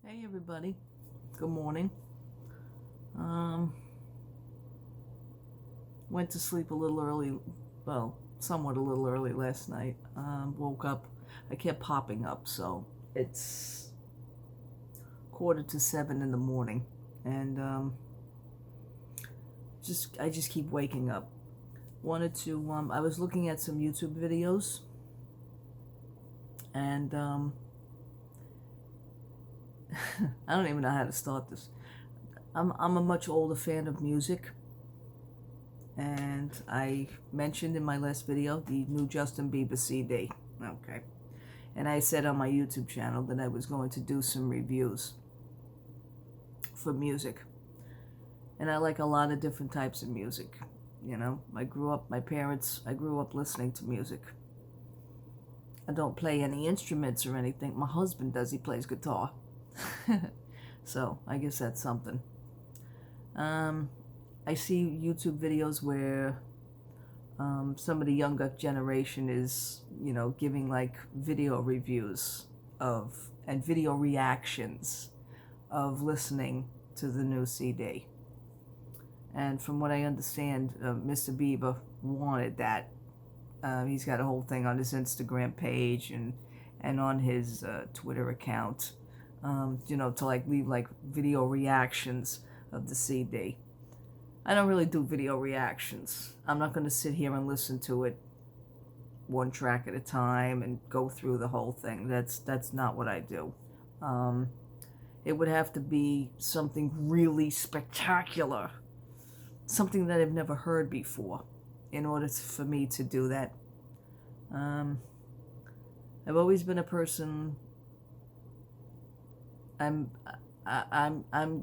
Hey everybody, good morning. Went to sleep a little early, well, somewhat a little early last night. Woke up, I kept popping up, so it's 6:45 in the morning, and I just keep waking up. Wanted to, I was looking at some YouTube videos, and I don't even know how to start this. I'm a much older fan of music, and I mentioned in my last video the new Justin Bieber CD. Okay. And I said on my YouTube channel that I was going to do some reviews for music. And I like a lot of different types of music. You know, I grew up listening to music. I don't play any instruments or anything. My husband does, he plays guitar. So I guess that's something. I see YouTube videos where some of the younger generation is, giving like video reviews and video reactions of listening to the new CD. And from what I understand, Mr. Bieber wanted that. He's got a whole thing on his Instagram page and on his Twitter account, to like leave like video reactions of the CD. I don't really do video reactions. I'm not going to sit here and listen to it one track at a time and go through the whole thing. That's not what I do. It would have to be something really spectacular, something that I've never heard before, in order for me to do that. I've always been a person. I'm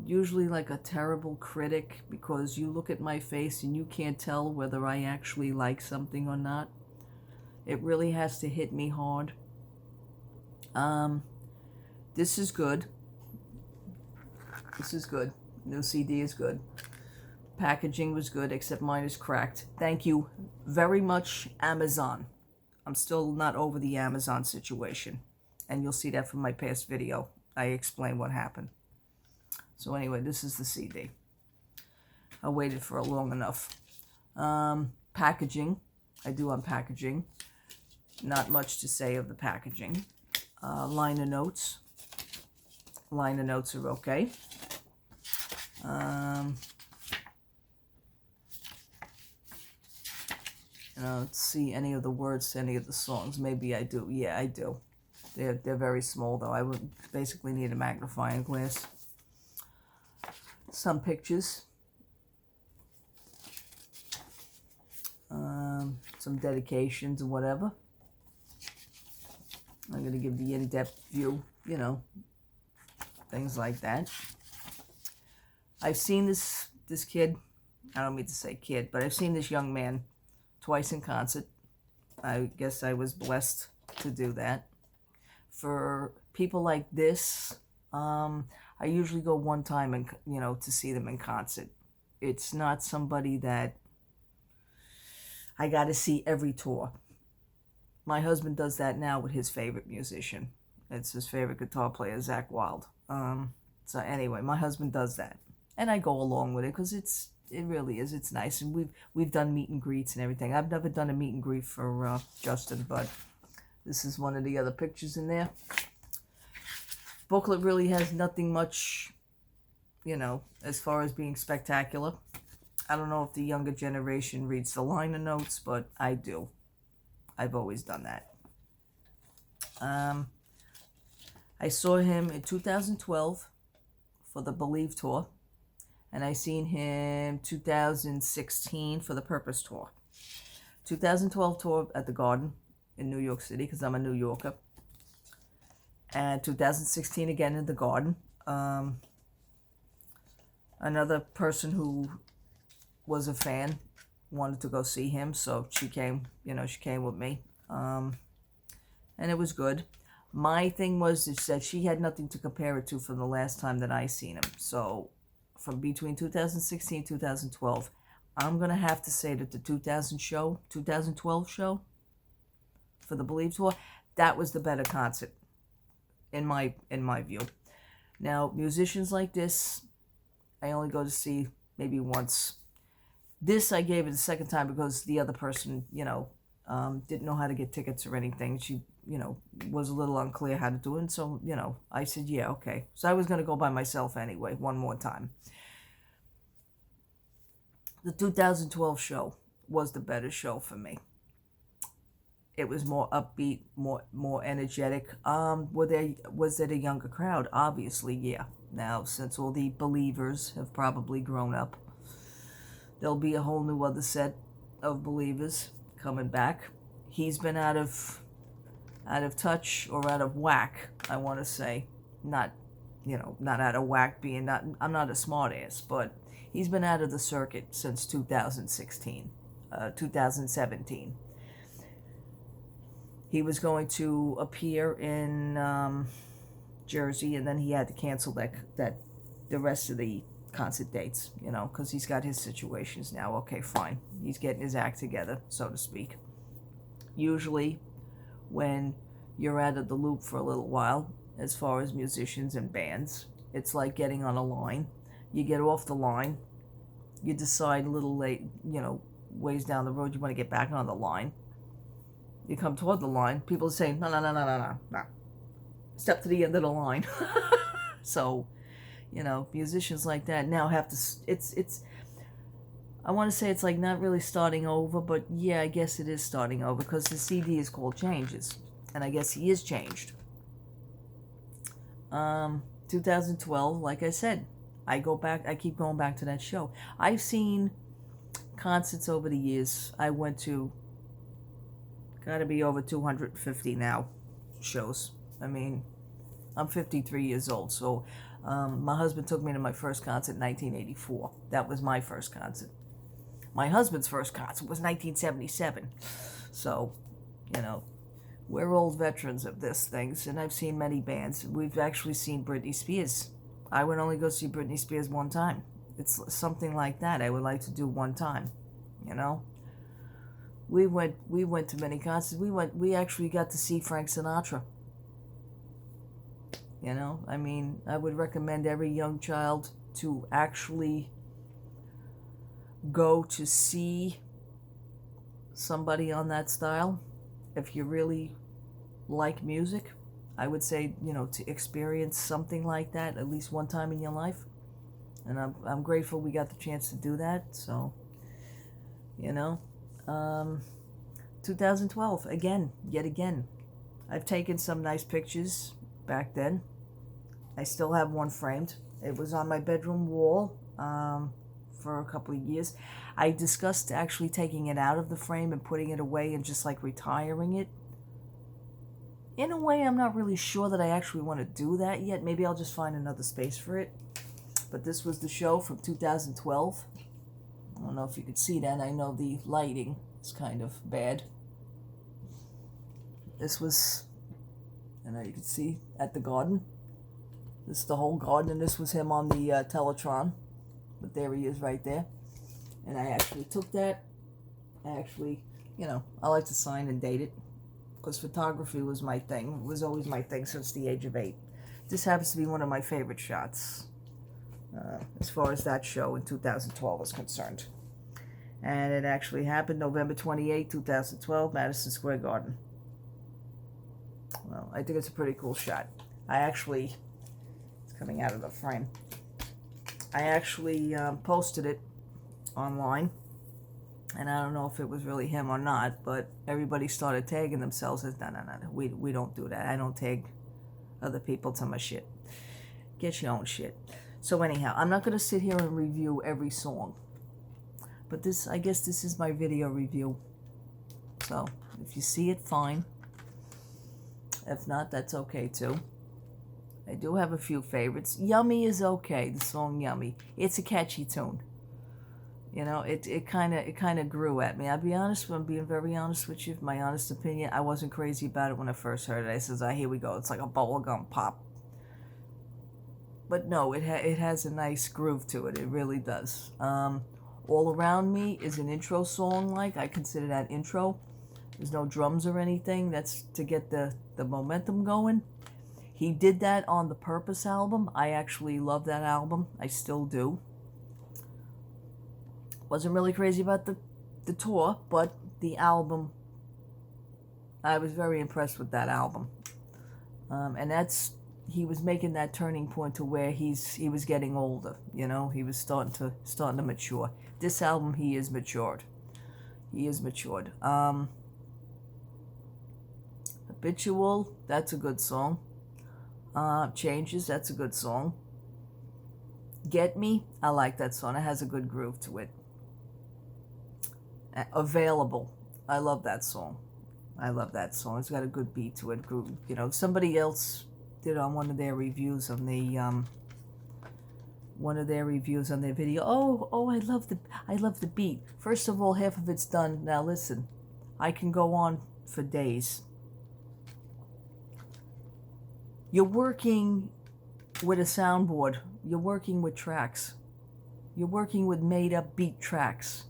usually like a terrible critic, because you look at my face and you can't tell whether I actually like something or not. It really has to hit me hard. This is good. This is good. New CD is good. Packaging was good, except mine is cracked. Thank you very much, Amazon. I'm still not over the Amazon situation, and you'll see that from my past video. I explain what happened. So anyway, this is the CD. I waited for it long enough. Packaging. I do on packaging. Not much to say of the packaging. Liner notes. Liner notes are okay. I don't see any of the words to any of the songs. Maybe I do. Yeah, I do. They're very small, though. I would basically need a magnifying glass. Some pictures. Some dedications and whatever. I'm going to give the in-depth view, things like that. I've seen this kid. I don't mean to say kid, but I've seen this young man twice in concert. I guess I was blessed to do that. For people like this, I usually go one time and to see them in concert. It's not somebody that I got to see every tour. My husband does that now with his favorite musician. It's his favorite guitar player, Zach Wild. So anyway, my husband does that, and I go along with it because it really is. It's nice, and we've done meet and greets and everything. I've never done a meet and greet for Justin, but this is one of the other pictures in there. Booklet really has nothing much, as far as being spectacular. I don't know if the younger generation reads the liner notes, but I do. I've always done that. I saw him in 2012 for the Believe tour, and I seen him 2016 for the Purpose tour. 2012 tour at the Garden in New York City, because I'm a New Yorker. And 2016 again in the Garden. Another person who was a fan wanted to go see him, so she came with me. And it was good. My thing was that she had nothing to compare it to from the last time that I seen him. So from between 2016 and 2012, I'm going to have to say that the 2012 show for the Believe tour, that was the better concert in my view. Now, musicians like this, I only go to see maybe once. This I gave it the second time because the other person, didn't know how to get tickets or anything. She, was a little unclear how to do it. And so, I said, yeah, okay. So I was going to go by myself anyway, one more time. The 2012 show was the better show for me. It was more upbeat, more energetic. Was it a younger crowd? Obviously, yeah. Now, since all the believers have probably grown up, there'll be a whole new other set of believers coming back. He's been out of touch or out of whack, I want to say. Not out of whack being not, I'm not a smart ass, but he's been out of the circuit since 2017. He was going to appear in Jersey, and then he had to cancel the rest of the concert dates, because he's got his situations now. Okay, fine. He's getting his act together, so to speak. Usually, when you're out of the loop for a little while, as far as musicians and bands, it's like getting on a line. You get off the line, you decide a little late, ways down the road, you want to get back on the line. You come toward the line, people say, no. Step to the end of the line. So, musicians like that now have to, it's, I want to say it's like not really starting over, but yeah, I guess it is starting over because the CD is called Changes. And I guess he is changed. 2012, like I said, I keep going back to that show. I've seen concerts over the years. I went to, gotta be over 250 now, shows. I mean, I'm 53 years old, so my husband took me to my first concert in 1984. That was my first concert. My husband's first concert was 1977. So, we're old veterans of this things, and I've seen many bands. We've actually seen Britney Spears. I would only go see Britney Spears one time. It's something like that I would like to do one time, We went to many concerts. We actually got to see Frank Sinatra. I mean, I would recommend every young child to actually go to see somebody on that style. If you really like music, I would say, to experience something like that at least one time in your life. And I'm grateful we got the chance to do that. So, 2012, yet again. I've taken some nice pictures back then. I still have one framed. It was on my bedroom wall for a couple of years. I discussed actually taking it out of the frame and putting it away and just like retiring it. In a way, I'm not really sure that I actually want to do that yet. Maybe I'll just find another space for it. But this was the show from 2012. I don't know if you could see that. I know the lighting is kind of bad. This was, you can see at the garden. This is the whole garden, and this was him on the Teletron. But there he is right there. And I actually took that. I like to sign and date it. Because photography was my thing. It was always my thing since the age of 8. This happens to be one of my favorite shots. As far as that show in 2012 is concerned. And it actually happened November 28, 2012, Madison Square Garden. Well, I think it's a pretty cool shot. It's coming out of the frame. I actually posted it online. And I don't know if it was really him or not, but everybody started tagging themselves as, no, we don't do that. I don't tag other people to my shit. Get your own shit. So anyhow, I'm not going to sit here and review every song. But I guess this is my video review. So, if you see it, fine. If not, that's okay too. I do have a few favorites. Yummy is okay, the song Yummy. It's a catchy tune. It kind of grew at me. I'm being very honest with you. My honest opinion, I wasn't crazy about it when I first heard it. I says, here we go. It's like a bubblegum pop. But no, it has a nice groove to it. It really does. All Around Me is an intro song. I consider that intro. There's no drums or anything. That's to get the momentum going. He did that on the Purpose album. I actually love that album. I still do. Wasn't really crazy about the tour, but the album, I was very impressed with that album. And he was making that turning point to where he was getting older. You know, he was starting to mature. This album, he is matured. He is matured. Habitual, that's a good song. Changes, that's a good song. Get Me, I like that song. It has a good groove to it. Available, I love that song. I love that song. It's got a good beat to it. Groove. You know, somebody else did on one of their reviews on the video. Oh, I love the beat. First of all, half of it's done. Now listen, I can go on for days. You're working with a soundboard. You're working with tracks. You're working with made-up beat tracks.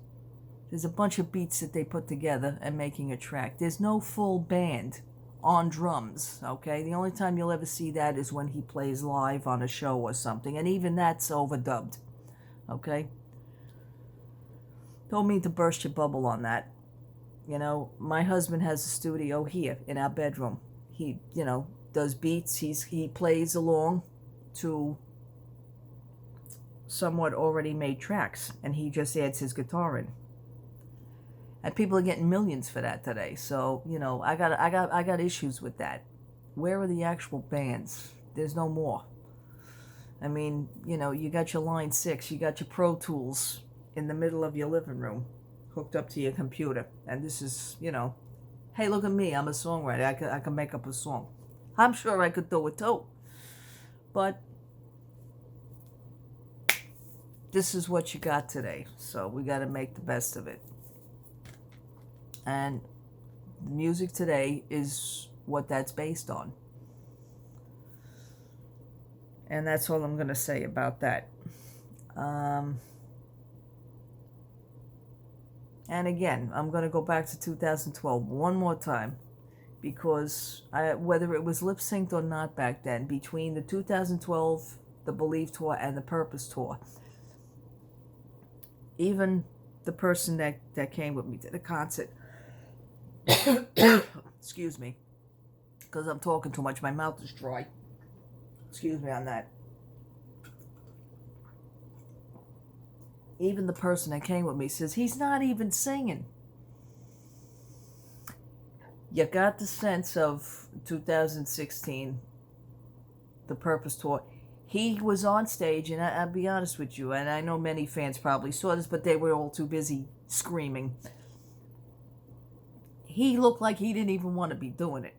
There's a bunch of beats that they put together and making a track. There's no full band on drums, okay? The only time you'll ever see that is when he plays live on a show or something, and even that's overdubbed, okay? Don't mean to burst your bubble on that. You know, my husband has a studio here in our bedroom. He, you know, does beats. He plays along to somewhat already made tracks, and he just adds his guitar in. And people are getting millions for that today. So, you know, I got issues with that. Where are the actual bands? There's no more. I mean, you know, you got your Line 6, you got your Pro Tools in the middle of your living room, hooked up to your computer. And this is, you know, hey, look at me, I'm a songwriter. I can make up a song. I'm sure I could do it too. But this is what you got today. So we got to make the best of it. And the music today is what that's based on. And that's all I'm going to say about that. And again, I'm going to go back to 2012 one more time. Because whether it was lip-synced or not back then, between the 2012, the Believe Tour, and the Purpose Tour, even the person that came with me to the concert, excuse me, because I'm talking too much, my mouth is dry. Excuse me on that. Even the person that came with me says, he's not even singing. You got the sense of 2016, the Purpose Tour. He was on stage, and I'll be honest with you, and I know many fans probably saw this, but they were all too busy screaming. He looked like he didn't even want to be doing it.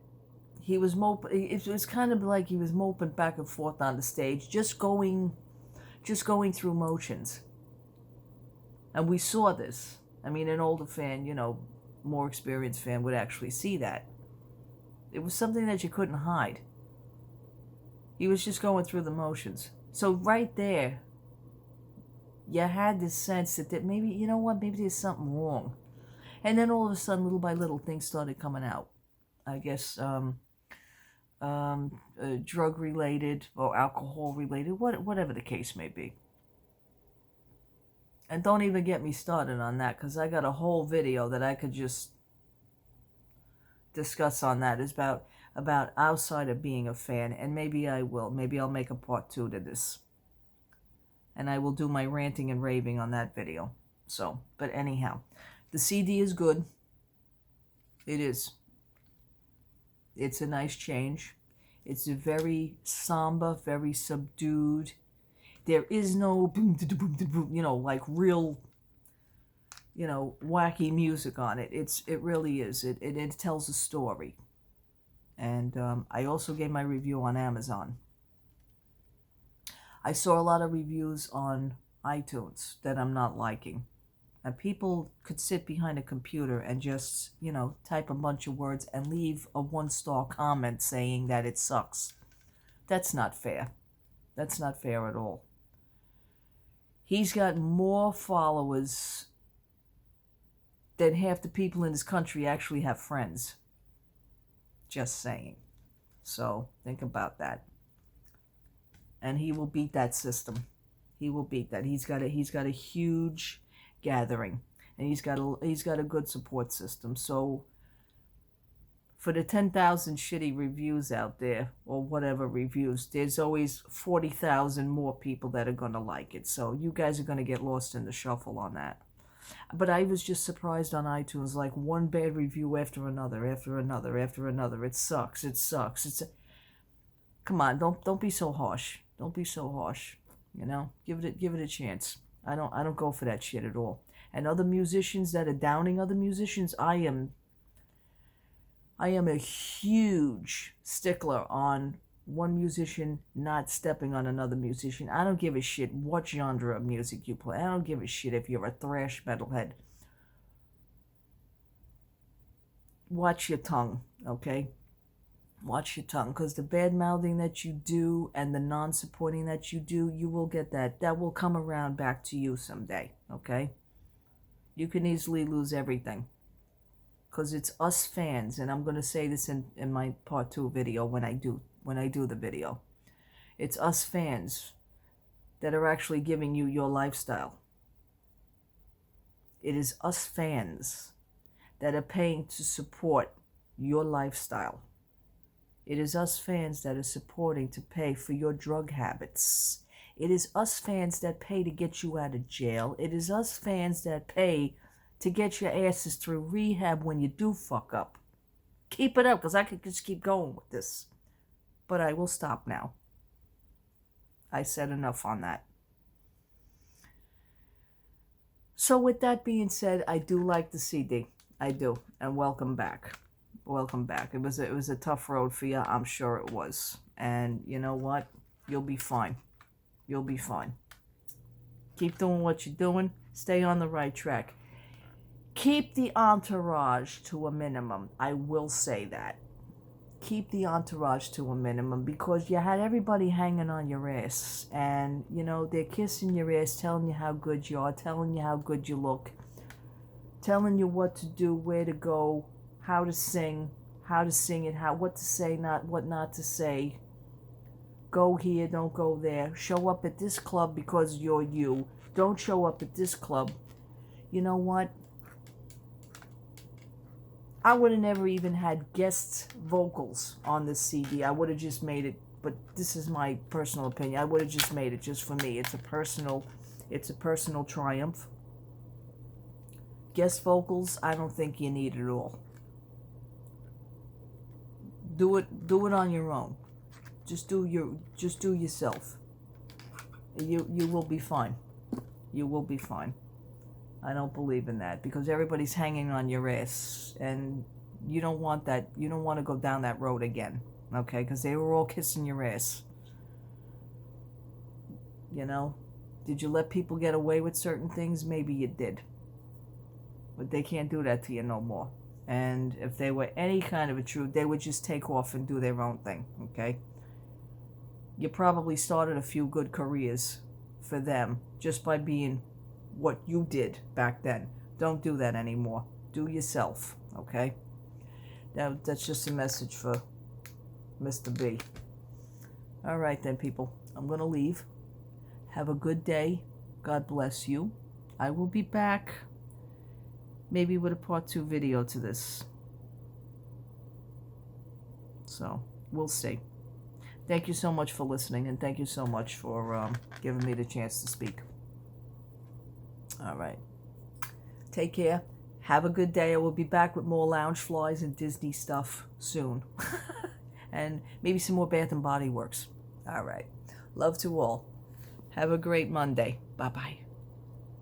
He was moping. It was kind of like he was moping back and forth on the stage, just going through motions. And we saw this. I mean, an older fan, you know, more experienced fan would actually see that. It was something that you couldn't hide. He was just going through the motions. So right there, you had this sense that maybe, you know what, maybe there's something wrong. And then all of a sudden, little by little, things started coming out. I guess drug-related or alcohol-related, whatever the case may be. And don't even get me started on that, because I got a whole video that I could just discuss on that. Is about outside of being a fan, and maybe I will. Maybe I'll make a part 2 to this. And I will do my ranting and raving on that video. So, but anyhow, the CD is good. It is. It's a nice change. It's a very somber, very subdued. There is no boom, boom, boom, you know, like real, you know, wacky music on it. It really is. It tells a story. And I also gave my review on Amazon. I saw a lot of reviews on iTunes that I'm not liking. And people could sit behind a computer and just, you know, type a bunch of words and leave a 1-star comment saying that it sucks. That's not fair. That's not fair at all. He's got more followers than half the people in this country actually have friends. Just saying. So think about that. And he will beat that system. He will beat that. He's got a huge gathering, and he's got a good support system. So for the 10,000 shitty reviews out there, or whatever reviews, there's always 40,000 more people that are going to like it. So you guys are going to get lost in the shuffle on that. But I was just surprised on iTunes, like one bad review after another, after another, after another. It sucks. It sucks. Come on, don't be so harsh. Don't be so harsh. You know, give it a chance. I don't go for that shit at all. And other musicians that are downing other musicians, I am a huge stickler on one musician not stepping on another musician. I don't give a shit what genre of music you play. I don't give a shit if you're a thrash metalhead. Watch your tongue, okay? Watch your tongue, because the bad mouthing that you do and the non-supporting that you do, you will get that. That will come around back to you someday, okay? You can easily lose everything. Because it's us fans, and I'm going to say this in my part 2 video when I do the video. It's us fans that are actually giving you your lifestyle. It is us fans that are paying to support your lifestyle. It is us fans that are supporting to pay for your drug habits. It is us fans that pay to get you out of jail. It is us fans that pay to get your asses through rehab when you do fuck up. Keep it up, because I could just keep going with this. But I will stop now. I said enough on that. So with that being said, I do like the CD. I do. And welcome back. Welcome back. It was a tough road for you. I'm sure it was. And you know what? You'll be fine. You'll be fine. Keep doing what you're doing. Stay on the right track. Keep the entourage to a minimum. I will say that. Keep the entourage to a minimum, because you had everybody hanging on your ass. And, you know, they're kissing your ass, telling you how good you are, telling you how good you look, telling you what to do, where to go, how to sing it, what to say, what not to say. Go here, don't go there. Show up at this club because you're you. Don't show up at this club. You know what? I would have never even had guest vocals on this CD. I would have just made it, but this is my personal opinion. I would have just made it just for me. It's a personal triumph. Guest vocals, I don't think you need it all. Do it on your own. Just do yourself. You will be fine. You will be fine. I don't believe in that, because everybody's hanging on your ass, and you don't want that. You don't want to go down that road again, okay? Because they were all kissing your ass. You know? Did you let people get away with certain things? Maybe you did. But they can't do that to you no more. And if they were any kind of a truth, they would just take off and do their own thing, okay? You probably started a few good careers for them just by being what you did back then. Don't do that anymore. Do yourself, okay? That's just a message for Mr. B. All right then, people. I'm going to leave. Have a good day. God bless you. I will be back, maybe with a part 2 video to this. So, we'll see. Thank you so much for listening, and thank you so much for giving me the chance to speak. All right. Take care. Have a good day. I will be back with more Loungeflies and Disney stuff soon. And maybe some more Bath and Body Works. All right. Love to all. Have a great Monday. Bye-bye.